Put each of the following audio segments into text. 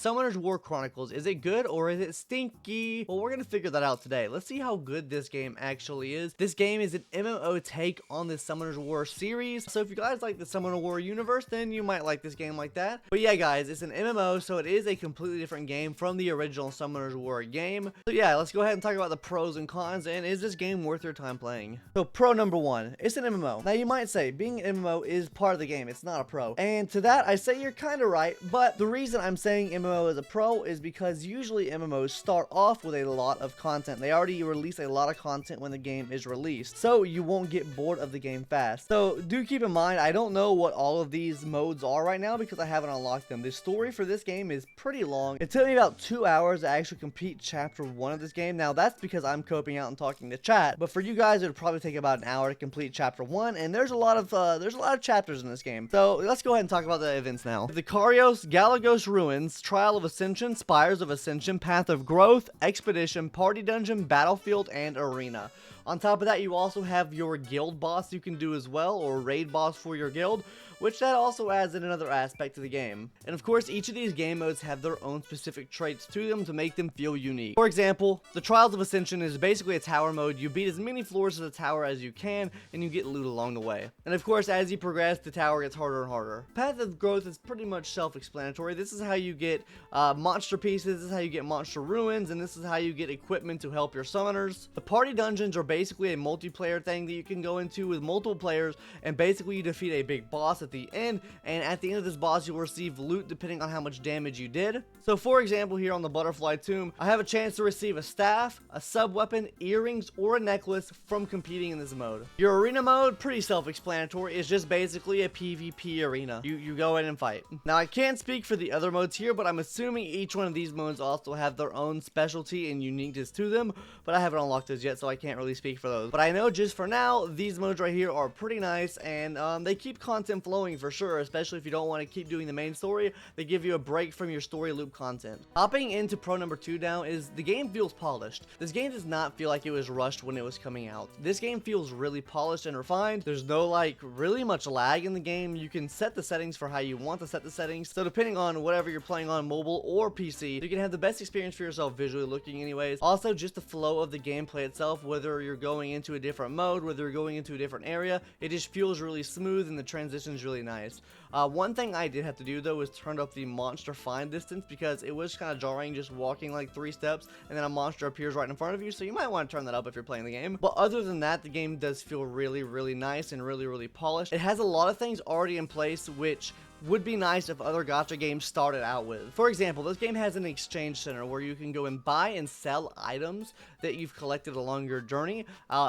Summoner's War Chronicles. Is it good or is it stinky? Well, we're gonna figure that out today. Let's see how good this game actually is. This game is an MMO take on the Summoner's War series. So if you guys like the Summoner War universe, then you might like this game like that. But yeah, guys, it's an MMO, so it is a completely different game from the original Summoner's War game. So yeah, let's go ahead and talk about the pros and cons, and is this game worth your time playing? So pro number one, it's an MMO. Now you might say, being an MMO is part of the game, it's not a pro. And to that, I say you're kind of right, but the reason I'm saying MMO is a pro is because usually MMOs start off with a lot of content. They already release a lot of content when the game is released, so you won't get bored of the game fast. So do keep in mind, I don't know what all of these modes are right now because I haven't unlocked them. The story for this game is pretty long. It took me about 2 hours to actually complete chapter 1 of this game. Now that's because I'm coping out and talking to chat, but for you guys it would probably take about an hour to complete chapter 1, and there's a lot of chapters in this game. So let's go ahead and talk about the events now. The Karios, Galagos Ruins, Trial of Ascension, Spires of Ascension, Path of Growth, Expedition, Party Dungeon, Battlefield, and Arena. On top of that, you also have your guild boss you can do as well, or raid boss for your guild, which that also adds in another aspect to the game. And of course, each of these game modes have their own specific traits to them to make them feel unique. For example, the Trials of Ascension is basically a tower mode. You beat as many floors of the tower as you can, and you get loot along the way. And of course, as you progress, the tower gets harder and harder. Path of Growth is pretty much self-explanatory. This is how you get monster pieces, this is how you get monster ruins, and this is how you get equipment to help your summoners. The party dungeons are basically a multiplayer thing that you can go into with multiple players, and basically you defeat a big boss at the end, and at the end of this boss you'll receive loot depending on how much damage you did. So for example, here on the Butterfly Tomb, I have a chance to receive a staff, a sub weapon, earrings, or a necklace from competing in this mode. Your arena mode, pretty self-explanatory, is just basically a PvP arena. You go in and fight. Now I can't speak for the other modes here, but I'm assuming each one of these modes also have their own specialty and uniqueness to them, but I haven't unlocked those yet, so I can't really speak for those. But I know just for now, these modes right here are pretty nice, and they keep content flowing for sure, especially if you don't want to keep doing the main story. They give you a break from your story loop content. Hopping into pro number 2 now is the game feels polished. This game does not feel like it was rushed when it was coming out. This game feels really polished and refined. There's no really much lag in the game. You can set the settings for how you want to set the settings, so depending on whatever you're playing on mobile or PC, you can have the best experience for yourself visually looking anyways. Also, just the flow of the gameplay itself, whether you're going into a different mode, whether you're going into a different area, it just feels really smooth and the transition is really nice. One thing I did have to do though was turn up the monster find distance because it was kind of jarring just walking like 3 steps and then a monster appears right in front of you, so you might want to turn that up if you're playing the game. But other than that, the game does feel really nice and really polished. It has a lot of things already in place which would be nice if other gacha games started out with. For example, this game has an exchange center where you can go and buy and sell items that you've collected along your journey.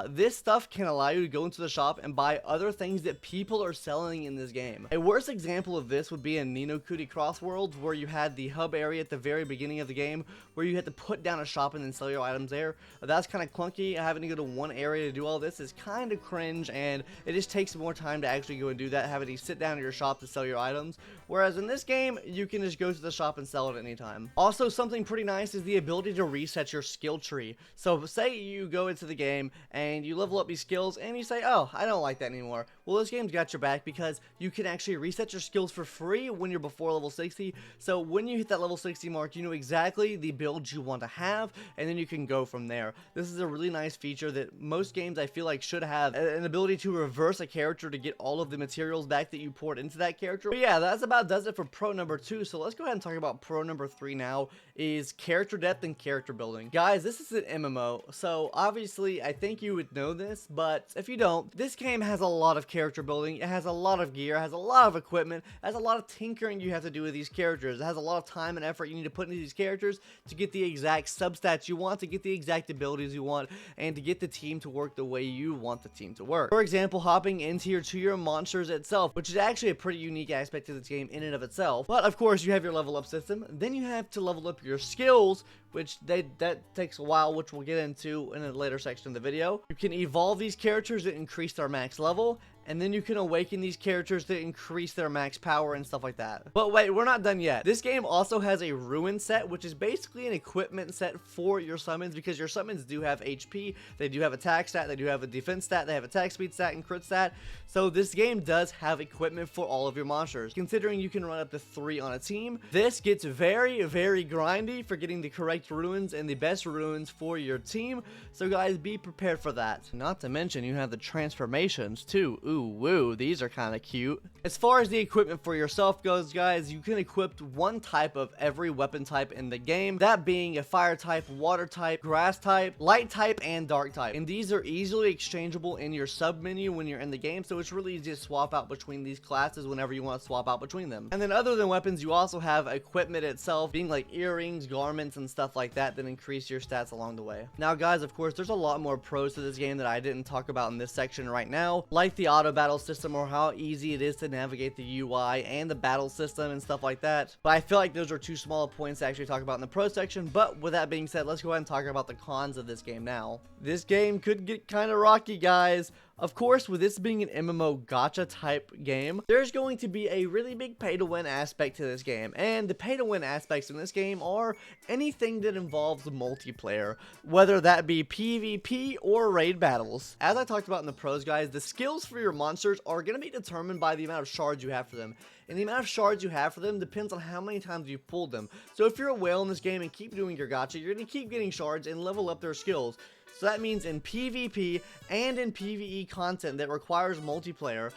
This stuff can allow you to go into the shop and buy other things that people are selling in this game. A worse example of this would be in Ni no Kuni Cross Worlds, where you had the hub area at the very beginning of the game where you had to put down a shop and then sell your items there. That's kind of clunky. Having to go to one area to do all this is kind of cringe, and it just takes more time to actually go and do that, having to sit down at your shop to sell your items. Whereas in this game, you can just go to the shop and sell it at any time. Also, something pretty nice is the ability to reset your skill tree. So say you go into the game and you level up these skills and you say, oh, I don't like that anymore. Well, this game's got your back because you can actually reset your skills for free when you're before level 60. So when you hit that level 60 mark, you know exactly the build you want to have, and then you can go from there. This is a really nice feature that most games I feel like should have, an ability to reverse a character to get all of the materials back that you poured into that character. But yeah, that's about does it for pro number 2. So let's go ahead and talk about pro number 3 now, is character depth and character building. Guys, this is an MMO, so obviously I think you would know this, but if you don't, this game has a lot of character building. It has a lot of gear, it has a lot of equipment, it has a lot of tinkering you have to do with these characters. It has a lot of time and effort you need to put into these characters to get the exact substats you want, to get the exact abilities you want, and to get the team to work the way you want the team to work. For example, hopping into your monsters itself, which is actually a pretty unique aspect of this game in and of itself. But of course, you have your level up system, then you have to level up your skills, which that takes a while, which we'll get into in a later section of the video. You can evolve these characters to increase their max level, and then you can awaken these characters to increase their max power and stuff like that. But wait, we're not done yet. This game also has a ruin set, which is basically an equipment set for your summons, because your summons do have HP, they do have attack stat, they do have a defense stat, they have attack speed stat and crit stat. So this game does have equipment for all of your monsters. Considering you can run up to 3 on a team, this gets very, very grindy for getting the correct ruins and the best ruins for your team. So guys, be prepared for that. Not to mention you have the transformations too. Ooh, woo, these are kind of cute. As far as the equipment for yourself goes, guys, you can equip one type of every weapon type in the game, that being a fire type, water type, grass type, light type, and dark type. And these are easily exchangeable in your sub menu when you're in the game, so it's really easy to swap out between these classes whenever you want to swap out between them. And then other than weapons, you also have equipment itself, being like earrings, garments, and stuff like that increase your stats along the way. Now guys, of course, there's a lot more pros to this game that I didn't talk about in this section right now, like the auto battle system, or how easy it is to navigate the UI and the battle system and stuff like that. But I feel like those are too small points to actually talk about in the pro section. But with that being said, let's go ahead and talk about the cons of this game now. This game could get kind of rocky, guys. Of course, with this being an MMO gacha type game, there's going to be a really big pay to win aspect to this game, and the pay to win aspects in this game are anything that involves multiplayer, whether that be PvP or raid battles. As I talked about in the pros, guys, the skills for your monsters are going to be determined by the amount of shards you have for them. And the amount of shards you have for them depends on how many times you've pulled them. So if you're a whale in this game and keep doing your gacha, you're going to keep getting shards and level up their skills. So that means in PvP and in PvE content that requires multiplayer,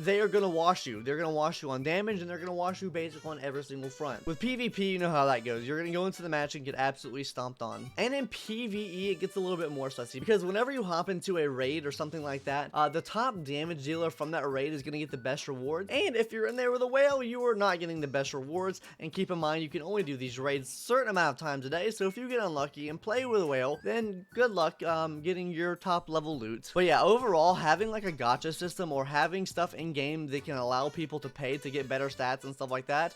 they are going to wash you. They're going to wash you on damage, and they're going to wash you basically on every single front. With PvP, you know how that goes. You're going to go into the match and get absolutely stomped on. And in PvE, it gets a little bit more sussy, because whenever you hop into a raid or something like that, the top damage dealer from that raid is going to get the best rewards. And if you're in there with a whale, you are not getting the best rewards. And keep in mind, you can only do these raids a certain amount of times a day. So if you get unlucky and play with a whale, then good luck getting your top level loot. But yeah, overall, having like a gacha system or having stuff in game that can allow people to pay to get better stats and stuff like that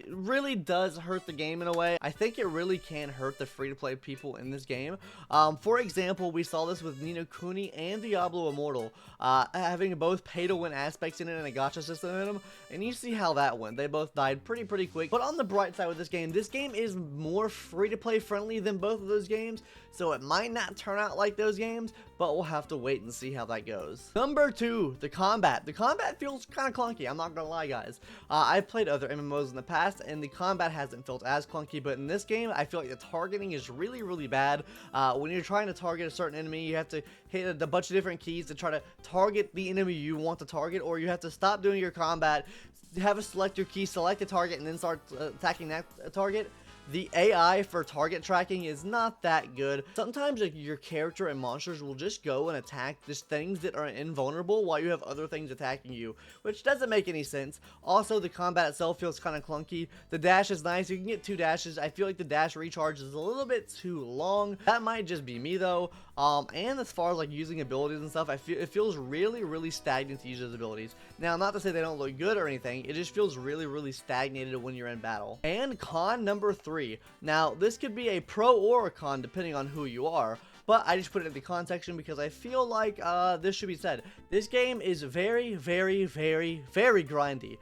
really does hurt the game in a way. I think it really can hurt the free-to-play people in this game. For example, we saw this with Ni no Kuni and Diablo Immortal, having both pay-to-win aspects in it and a gacha system in them, and you see how that went. They both died pretty quick. But on the bright side with this game is more free-to-play friendly than both of those games, so it might not turn out like those games, but we'll have to wait and see how that goes. Number 2, the combat. The combat feels kind of clunky, I'm not gonna lie, guys. I've played other MMOs in the past, and the combat hasn't felt as clunky, but in this game, I feel like the targeting is really bad. When you're trying to target a certain enemy, you have to hit a bunch of different keys to try to target the enemy you want to target, or you have to stop doing your combat, have a select your key, select a target, and then start attacking that target. The AI for target tracking is not that good. Sometimes like, your character and monsters will just go and attack just things that are invulnerable while you have other things attacking you, which doesn't make any sense. Also, the combat itself feels kind of clunky. The dash is nice. You can get 2 dashes. I feel like the dash recharge is a little bit too long. That might just be me though. And as far as like using abilities and stuff, it feels really stagnant to use those abilities. Now, not to say they don't look good or anything, it just feels really stagnated when you're in battle. And con number 3. Now, this could be a pro or a con depending on who you are, but I just put it in the con section because I feel like this should be said. This game is very grindy.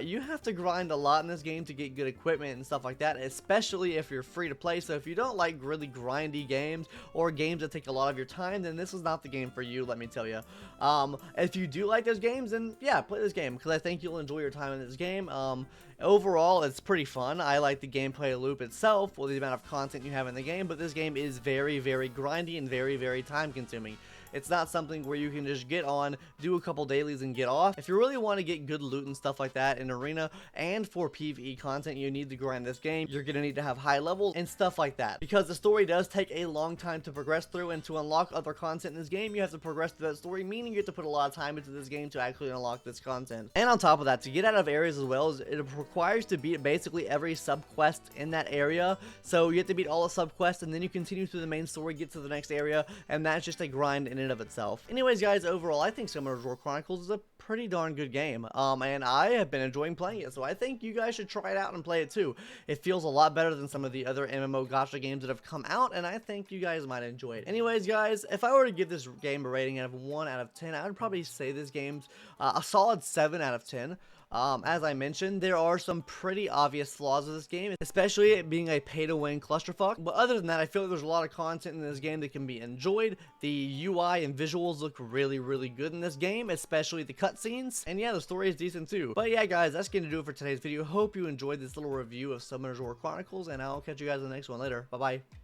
You have to grind a lot in this game to get good equipment and stuff like that, especially if you're free to play. So if you don't like really grindy games or games that take a lot of your time, then this is not the game for you, let me tell you. If you do like those games, then yeah, play this game, because I think you'll enjoy your time in this game. Overall, it's pretty fun. I like the gameplay loop itself, with the amount of content you have in the game, but this game is very grindy and very time consuming. It's not something where you can just get on, do a couple dailies, and get off. If you really want to get good loot and stuff like that in arena and for PvE content, you need to grind this game. You're going to need to have high levels and stuff like that, because the story does take a long time to progress through, and to unlock other content in this game, you have to progress through that story, meaning you have to put a lot of time into this game to actually unlock this content. And on top of that, to get out of areas as well, it requires to beat basically every sub-quest in that area. So you have to beat all the sub-quests, and then you continue through the main story, get to the next area, and that's just a grind in and of itself. Anyways, guys, overall, I think Summoners War Chronicles is a pretty darn good game, and I have been enjoying playing it, so I think you guys should try it out and play it too. It feels a lot better than some of the other MMO gacha games that have come out, and I think you guys might enjoy it. Anyways, guys, if I were to give this game a rating out of 1 out of 10, I would probably say this game's a solid 7 out of 10. As I mentioned, there are some pretty obvious flaws of this game, especially it being a pay-to-win clusterfuck. But other than that, I feel like there's a lot of content in this game that can be enjoyed. The UI and visuals look really, really good in this game, especially the cutscenes. And yeah, the story is decent too. But yeah, guys, that's going to do it for today's video. Hope you enjoyed this little review of Summoners War Chronicles, and I'll catch you guys in the next one later. Bye-bye.